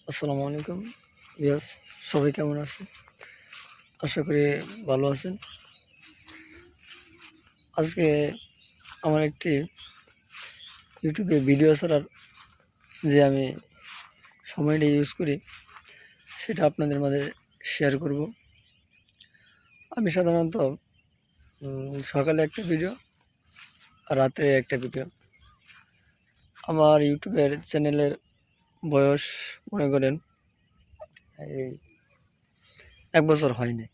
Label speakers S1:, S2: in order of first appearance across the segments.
S1: আসসালামু আলাইকুম ভিউয়ার্স, সবাই কেমন আছেন? আশা করি ভালো আছেন। আজকে আমার একটি ইউটিউবে ভিডিও ছাড়ার যে আমি সময়টা ইউজ করি সেটা আপনাদের মাঝে শেয়ার করব। আমি সাধারণত সকালে একটা ভিডিও আর রাত্রে একটা ভিডিও। আমার ইউটিউবের চ্যানেলের বয়স মনে করেন এই 1 বছর হয়নি।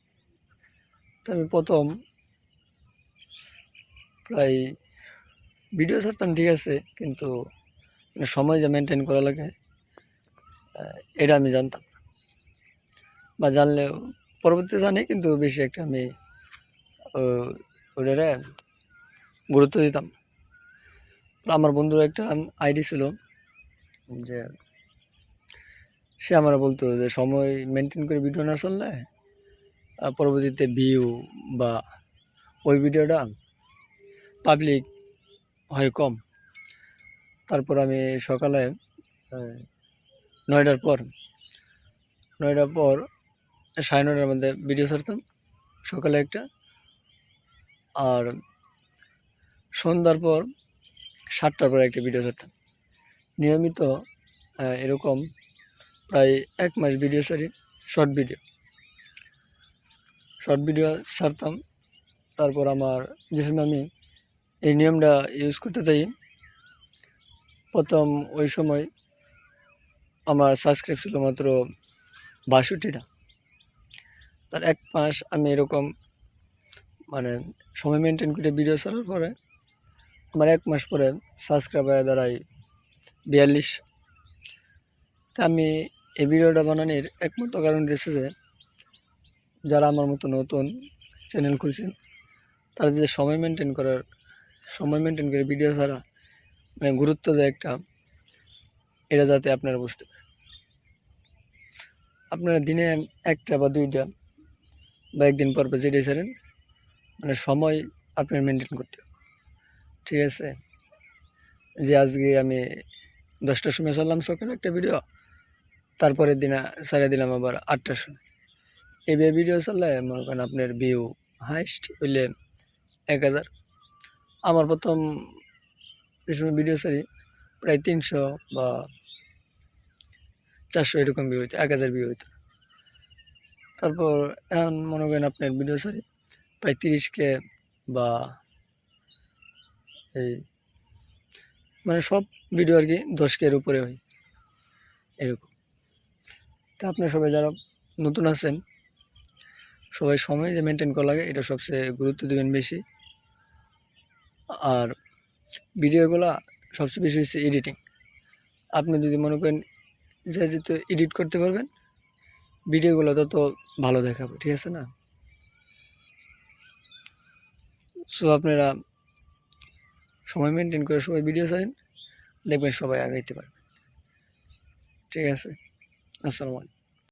S1: তো আমি প্রথম প্রায় ভিডিও ছাড়তাম, ঠিক আছে, কিন্তু সময় যে মেনটেন করা লাগে এটা আমি জানতাম বা জানলেও পরবর্তীতে জানি, কিন্তু বেশি একটা আমি ওটারে গুরুত্ব দিতাম। আমার বন্ধুর একটা আইডি ছিল, যে সে আমার বলতো যে সময় মেনটেন করে ভিডিও না চললে পরবর্তীতে ভিউ বা ওই ভিডিওটা পাবলিক হয় কম। তারপর আমি সকালে 9টার পর 9টার মধ্যে ভিডিও ছাড়তাম, সকালে একটা, আর সন্ধ্যার পর 7টার পর একটা ভিডিও ছাড়তাম নিয়মিত। এরকম প্রায় 1 মাস ভিডিও ছাড়ি, শর্ট ভিডিও ছাড়তাম। তারপর আমার যে সময় আমি এই নিয়মটা ইউজ করতে চাই, প্রথম ওই সময় আমার সাবস্ক্রাইব ছিল মাত্র 62টা। তার 1 মাস আমি এরকম মানে সময় মেনটেন করে ভিডিও ছাড়ার পরে আমার 1 মাস পরে সাবস্ক্রাইবার দাঁড়ায় 42। তা আমি এই ভিডিওটা বানানোর একমাত্র কারণ দিয়েছে যে যারা আমার মতো নতুন চ্যানেল খুলছেন, তারা যে সময় মেনটেন করে ভিডিও ছাড়া মানে গুরুত্ব দেয় একটা, এটা যাতে আপনারা বুঝতে পারেন। আপনারা দিনে 1টা বা 2টা বা একদিন পর যেটাই ছাড়েন, মানে সময় আপনার মেনটেন করতে হবে, ঠিক আছে? যে আজকে আমি 10টার সময় ছাড়লাম সকালে একটা ভিডিও, তারপরের দিন ছেড়ে দিলাম আবার 8টার সময়। এইভাবে ভিডিও ছাড়লে মনে করেন আপনার ভিউ হাইস্ট হইলে 1000। আমার প্রথম যে সময় ভিডিও ছাড়ি প্রায় 300 বা 400 এরকম ভিউ হইতো, 1000 ভিউ হইতো। তারপর এখন মনে করেন আপনার ভিডিও ছাড়ি প্রায় 30K বা এই মানে সব ভিডিও আর কি 10K এর উপরে হয় এরকম। তা আপনার সবাই যারা নতুন আছেন, সবাই সময় যে মেনটেন করা লাগে এটা সবচেয়ে গুরুত্ব দেবেন বেশি। আর ভিডিওগুলা সবচেয়ে বেশি হচ্ছে এডিটিং। আপনি যদি মনে করেন যে যেহেতু এডিট করতে পারবেন, ভিডিওগুলো তত ভালো দেখাবে, ঠিক আছে না? সো আপনারা সময় মেনটেন করে সবাই ভিডিও ছাড়েন, দেখবেন সবাই আগাইতে পারবেন, ঠিক আছে? আসসালামু আলাইকুম।